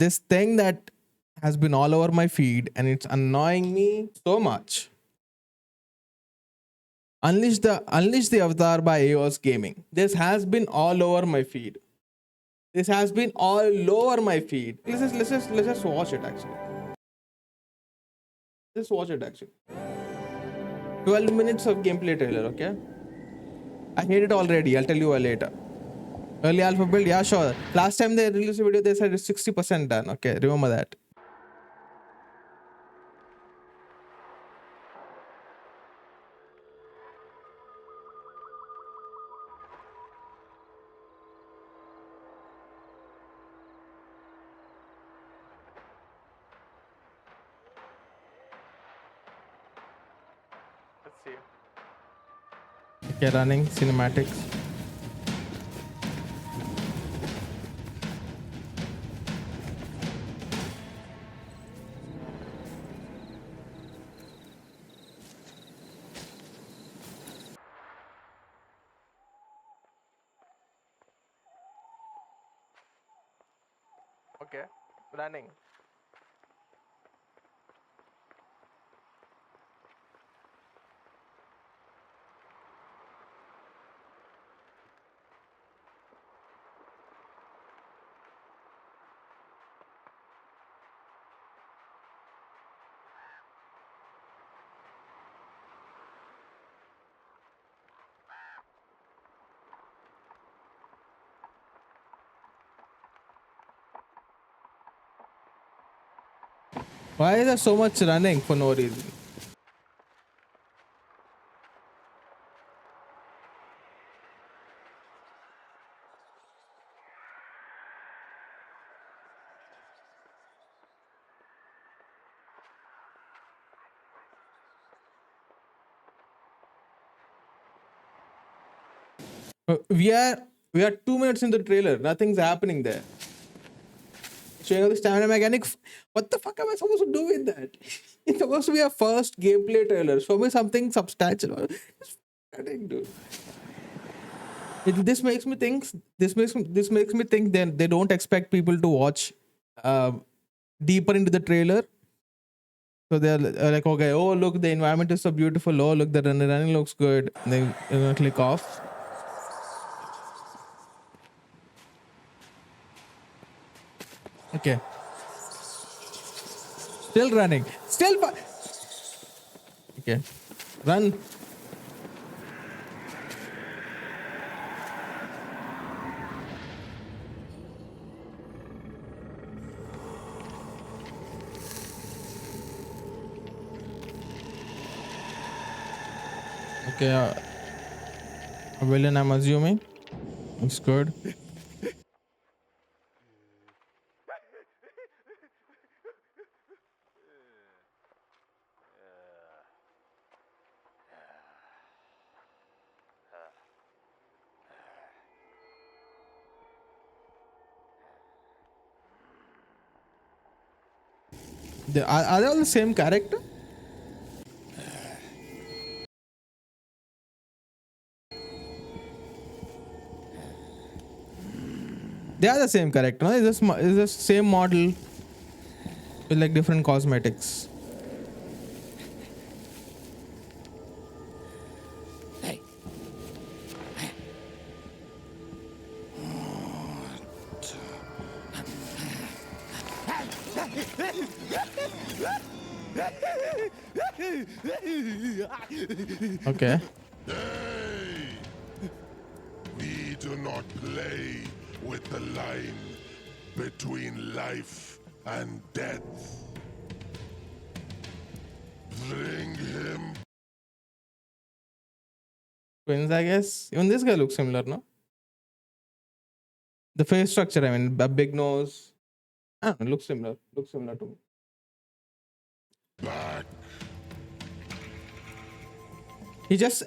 this thing that has been all over my feed and it's annoying me so much. Unleash the Avatar by EOS Gaming. This has been all over my feed. This has been all over my feed. Let's just watch it actually. Just watch it actually. 12 minutes of gameplay trailer, okay? I hate it already. I'll tell you later. Early alpha build, yeah, sure. Last time they released a video, they said it's 60% done. Okay, remember that. Let's see. Okay, running cinematics. Okay, running. Why is there so much running for no reason? We are 2 minutes in the trailer. Nothing's happening there. Showing the stamina mechanic. What the fuck am I supposed to do with that? It's supposed to be a first gameplay trailer. Show me something substantial. Dude. This makes me think. This makes me think. Then they don't expect people to watch deeper into the trailer. So they're like, okay, oh look, the environment is so beautiful. Oh look, the running looks good. And then you're gonna click off. Okay. Still running. Okay. Run. Okay. A villain, I'm assuming. Looks good. Are they all the same character? They are the same character. No? It's the same model with like different cosmetics. Okay. Hey! We do not play with the line between life and death. Bring him. Twins, I guess. Even this guy looks similar, no? The face structure, I mean, a big nose. I don't know, looks similar. Looks similar to me. Back. He just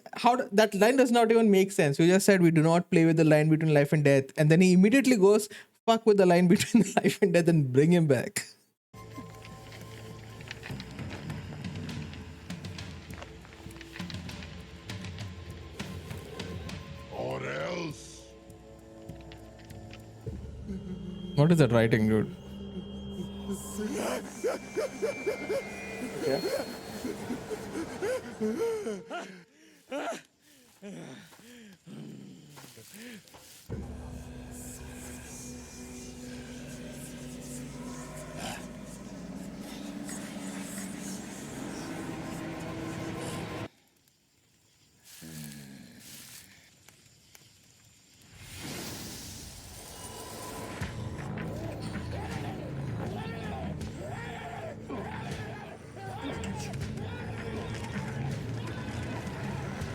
that line does not even make sense. You just said we do not play with the line between life and death, and then he immediately goes fuck with the line between life and death and bring him back. Or else. What is that writing, dude? Okay.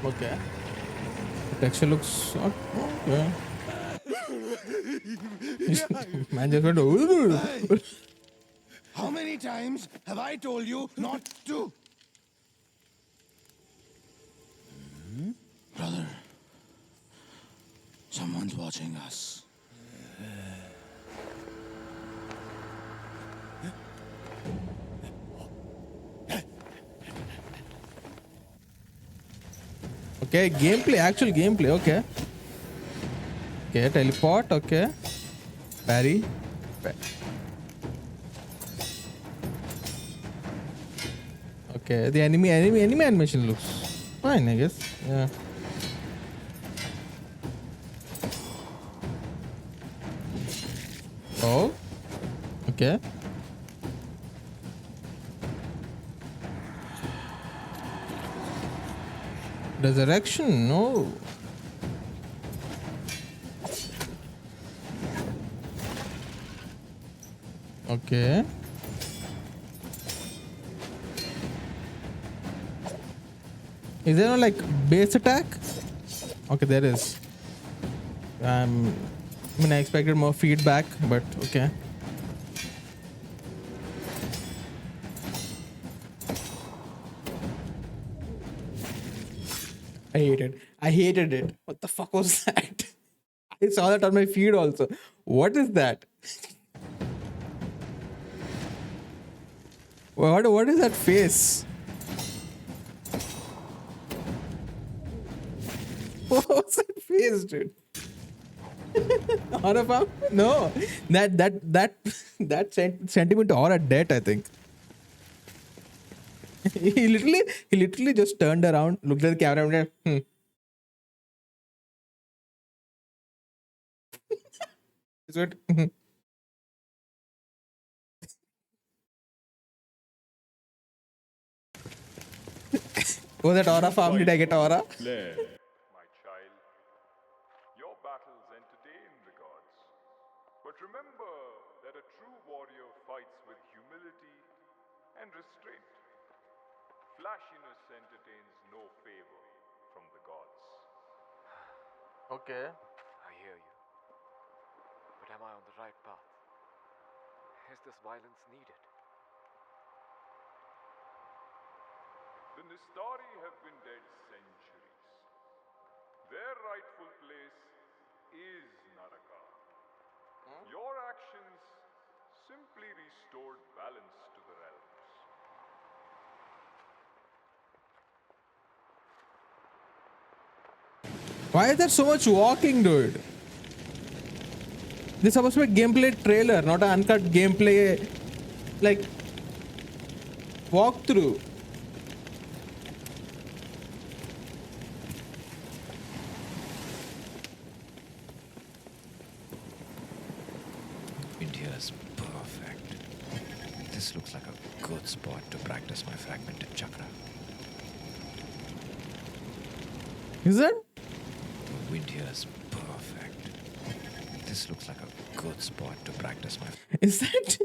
Okay. The texture looks okay. Man just went. How many times have I told you not to? Brother, someone's watching us. Okay, gameplay, actual gameplay. Okay. Okay, teleport. Okay. Parry. Okay, the enemy animation looks fine, I guess. Yeah. Oh. Okay. Resurrection? No. Okay. Is there no like base attack? Okay, there is. I mean, I expected more feedback, but okay. I hated it. What the fuck was that? I saw that on my feed also. What is that? What is that face? What was that face, dude? Horror farm? No. That sent him into horror debt, I think. he literally just turned around, looked at the camera and went, Is it? Was that aura farm? Did I get aura? My child, your battles entertain the gods. But remember that a true warrior fights with humility and restraint. Flashiness entertains no favor from the gods. Okay. I hear you. But am I on the right path? Is this violence needed? The Nistari have been dead centuries. Their rightful place is Naraka. Your actions simply restored balance to the realms. Why is there so much walking, dude? This is supposed to be a gameplay trailer, not an uncut gameplay, like, walkthrough. India's perfect. This looks like a good spot to practice my fragmented chakra. Is that? The wind here is perfect. This looks like a good spot to practice my... Is that?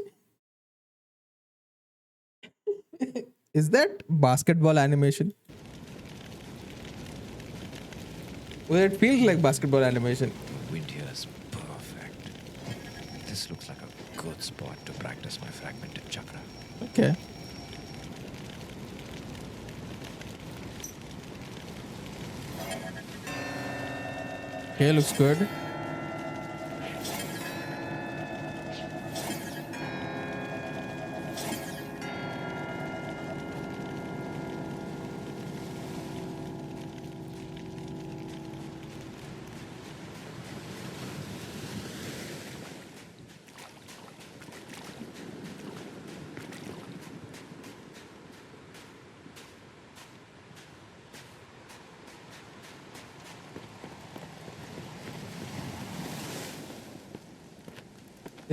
Is that basketball animation? Well, it feels like basketball animation. The wind here is perfect. This looks like a good spot to practice my fragmented chakra. Okay. Okay, looks good.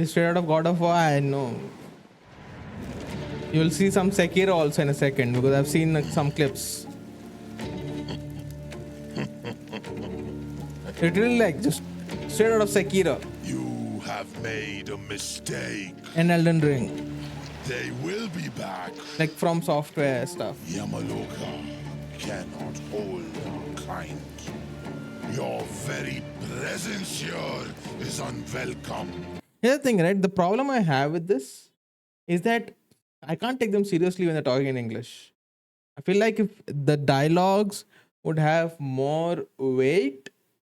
It's straight out of God of War. I know. You'll see some Sekiro also in a second because I've seen some clips. Literally like just straight out of Sekiro You have made a mistake. and Elden Ring, They will be back. like from software stuff. Yamaloka cannot hold our kind. Your very presence here is unwelcome. Here's the thing, right? The problem I have with this is that I can't take them seriously when they're talking in English. I feel like if the dialogues would have more weight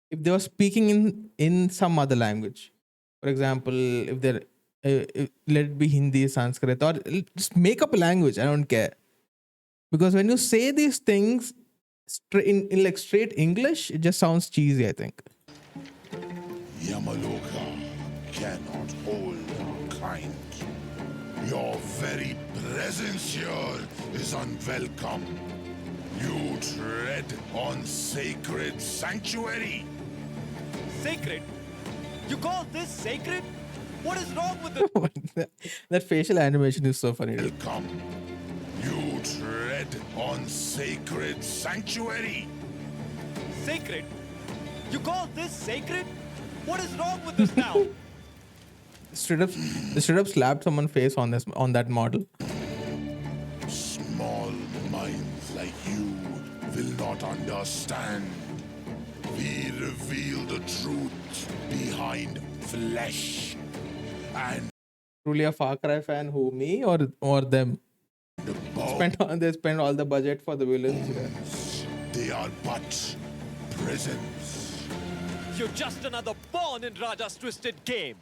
if they were speaking in some other language. For example, if they're let it be Hindi, Sanskrit, or just make up a language. I don't care, because when you say these things in like straight English, it just sounds cheesy, I think. Yamaloka cannot hold our kind. Your very presence here is unwelcome. You tread on sacred sanctuary. Sacred? You call this sacred? What is wrong with it? That facial animation is so funny. Dude. Welcome. You tread on sacred sanctuary. Sacred? You call this sacred? What is wrong with this now? They straight up slapped someone's face on that model. Small minds like you will not understand. We reveal the truth behind flesh and Truly a Far Cry fan, who, me or them? the bone. They spent all the budget for the villains. Yeah. They are but prisons. You're just another pawn in Raja's twisted game.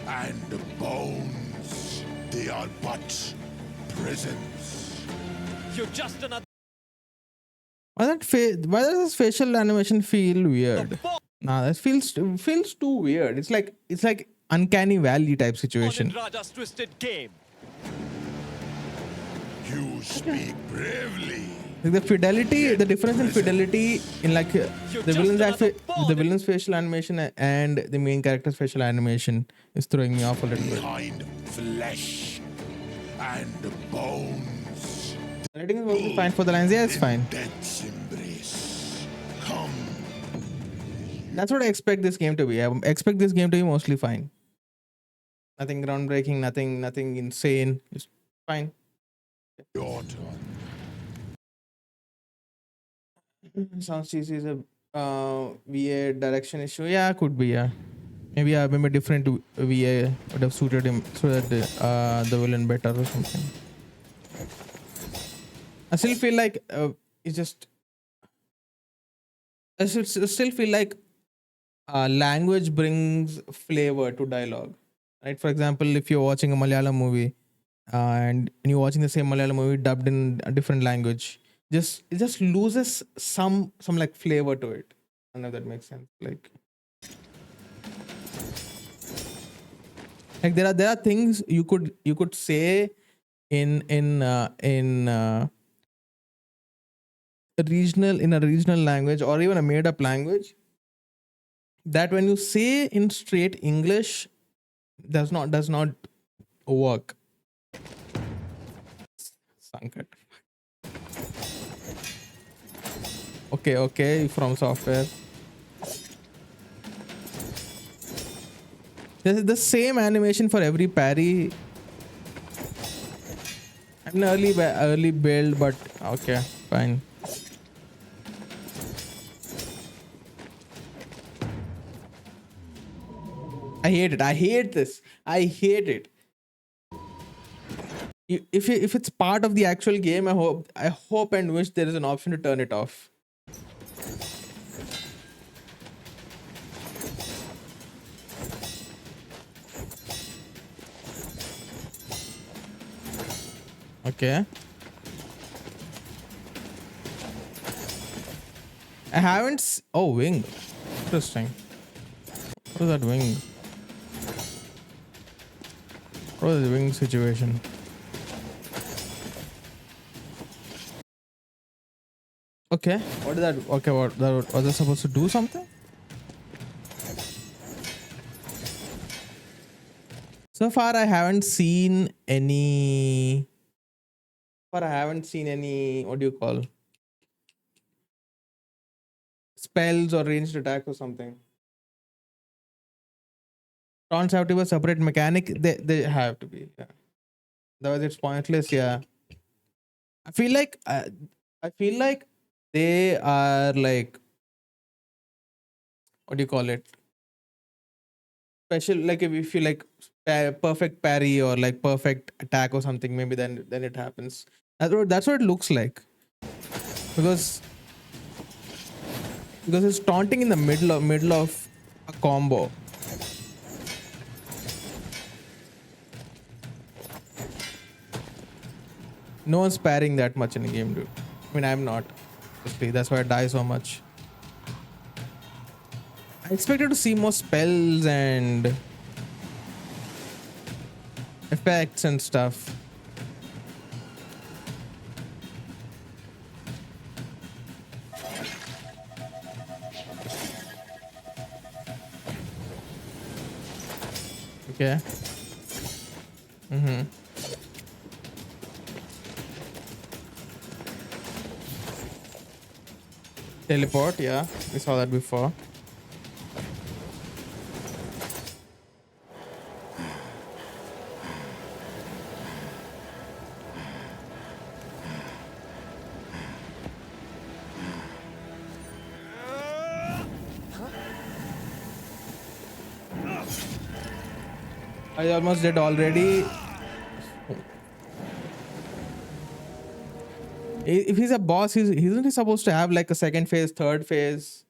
And the bones. They are but prisons. You're just another Why does this facial animation feel weird? pawn Nah, that feels too weird. It's like uncanny valley type in situation. Raja's twisted game. You speak bravely. Like the difference in fidelity in like the villain's facial animation and the main character's facial animation is throwing me off a little bit. Behind flesh and the bones. The rating is mostly fine for the lines. Yeah, it's fine. Death's embrace. Come. That's what I expect this game to be. I expect this game to be mostly fine. Nothing groundbreaking, nothing insane. Just fine. Your turn. Sounds cheesy is a VA direction issue. Yeah, could be. Yeah, maybe maybe different VA would have suited him so that the villain better or something. I still feel like it's just. I still feel like language brings flavor to dialogue, right? For example, if you're watching a Malayalam movie and you're watching the same Malayalam movie dubbed in a different language, it just loses some like flavor to it. I don't know if that makes sense. Like there are things you could say in a regional language or even a made up language that when you say in straight English does not work. Sankat. Okay, from software. This is the same animation for every parry. I'm an early build, but okay, fine. I hate it. I hate this. I hate it. If it's part of the actual game, I hope and wish there is an option to turn it off. Okay. I haven't. Oh, wing. Interesting. What is that wing? What is the wing situation? Okay. What is that? Okay, what that was I supposed to do something? So far, I haven't seen any. Far, I haven't seen any. What do you call spells or ranged attack or something? Taunts have to be a separate mechanic. They have to be. Yeah. Otherwise, it's pointless. Yeah. I feel like I feel like they are like, what do you call it? Special, like if you like perfect parry or like perfect attack or something, maybe then it happens. That's what it looks like, because it's taunting in the middle of a combo. No one's parrying that much in a game, dude. I mean, I'm not. Honestly, that's why I die so much. I expected to see more spells and effects and stuff. Okay. Teleport, yeah. We saw that before. I almost did already. If he's a boss, isn't he supposed to have like a second phase, third phase?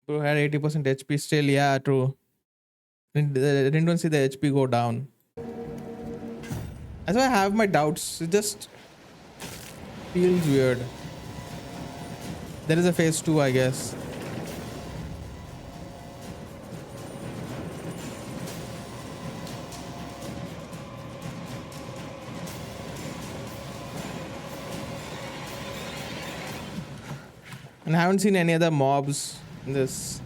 Bro had 80% HP still. Yeah, true. Didn't even see the HP go down. That's why I have my doubts. It just feels weird. There is a phase 2, I guess. And I haven't seen any other mobs in this.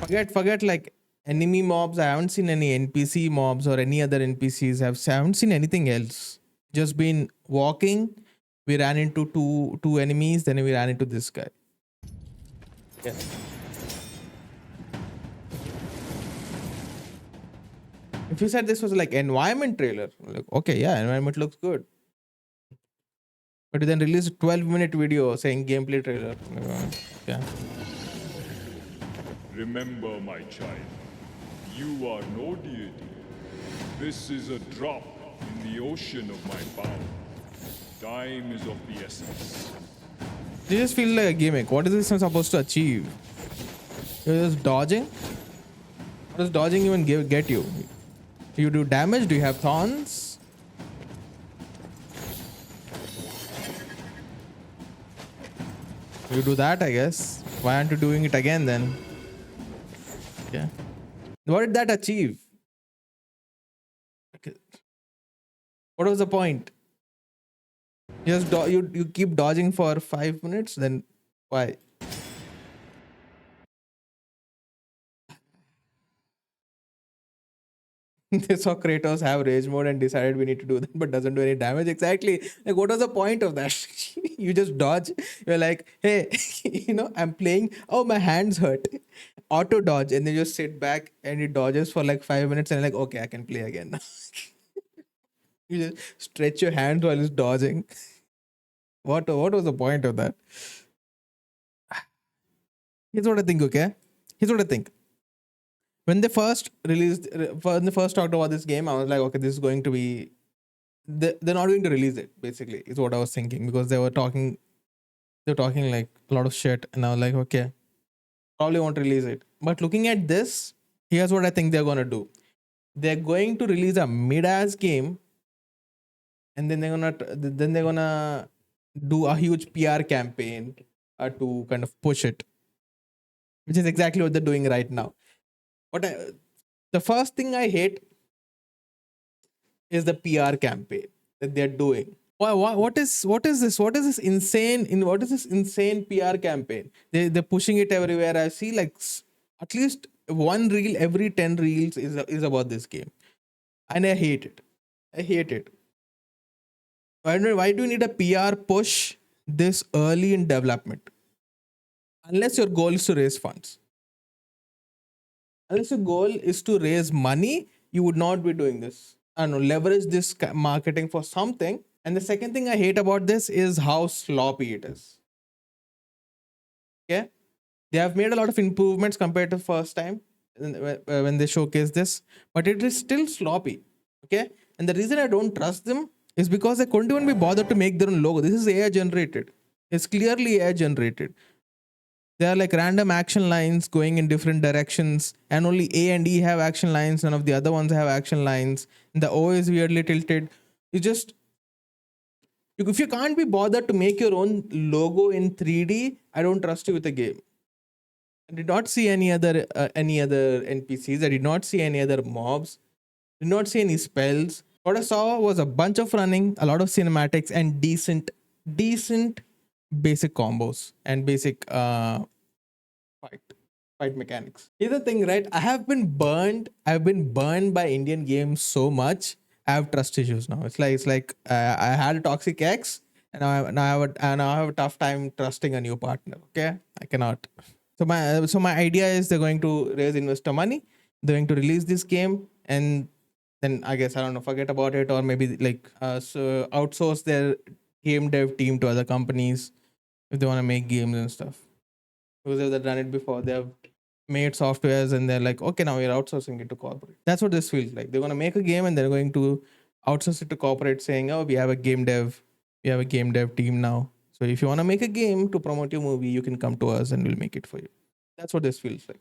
Forget like enemy mobs. I haven't seen any NPC mobs or any other NPCs. I haven't seen anything else. Just been walking. We ran into two enemies. Then we ran into this guy. Yeah. If you said this was like environment trailer, like okay, yeah, environment looks good. But you then release a 12-minute video saying gameplay trailer. Yeah. Remember, my child, you are no deity. This is a drop in the ocean of my power. Time is of the essence. This just feels like a gimmick. What is this supposed to achieve? You're just dodging? What does dodging even get you? Do you do damage? Do you have thorns? You do that, I guess. Why aren't you doing it again then? Yeah. What did that achieve? Okay. What was the point? You just you keep dodging for 5 minutes, then why? They saw Kratos have rage mode and decided we need to do that, but doesn't do any damage. Exactly. Like, what was the point of that? You just dodge. You're like, hey, I'm playing. Oh, my hands hurt. Auto dodge, and then you just sit back and it dodges for like 5 minutes, and you're like, okay, I can play again now. You just stretch your hands while it's dodging. What was the point of that? Here's what I think. Okay, here's what I think. When they first talked about this game, I was like, okay, this is going to be. They're not going to release it. Basically, is what I was thinking, because they were talking like a lot of shit, and I was like, okay, probably won't release it. But looking at this, here's what I think they're gonna do. They're going to release a mid-ass game, and then they're gonna do a huge PR campaign to kind of push it, which is exactly what they're doing right now. The first thing I hate is the PR campaign that they're doing. What is this? What is this insane PR campaign? They're pushing it everywhere. I see like at least one reel every 10 reels is about this game, and I hate it. I hate it. Why do you need a PR push this early in development? Unless your goal is to raise funds. Unless your goal is to raise money, you would not be doing this. I don't know, leverage this marketing for something. And the second thing I hate about this is how sloppy it is. Okay, they have made a lot of improvements compared to first time when they showcase this, but it is still sloppy. Okay, and the reason I don't trust them is because they couldn't even be bothered to make their own logo. This is AI generated. It's clearly AI generated. There are like random action lines going in different directions, and only A and E have action lines. None of the other ones have action lines. And the O is weirdly tilted. You just, if you can't be bothered to make your own logo in 3D, I don't trust you with the game. I did not see any other NPCs. I did not see any other mobs. Did not see any spells. What I saw was a bunch of running, a lot of cinematics, and decent basic combos and basic fight mechanics. Here's the thing, right? I've been burned by Indian games so much. I have trust issues now. It's like I had a toxic ex, and now I have a tough time trusting a new partner. Okay, I cannot. So my idea is they're going to raise investor money. They're going to release this game, and then I guess, I don't know, forget about it, or maybe like so outsource their game dev team to other companies if they want to make games and stuff. Because they've done it before. They have made softwares and they're like, okay, now we're outsourcing it to corporate. That's what this feels like. They're going to make a game and they're going to outsource it to corporate, saying, oh, we have a game dev team now. So if you want to make a game to promote your movie, you can come to us and we'll make it for you. That's what this feels like.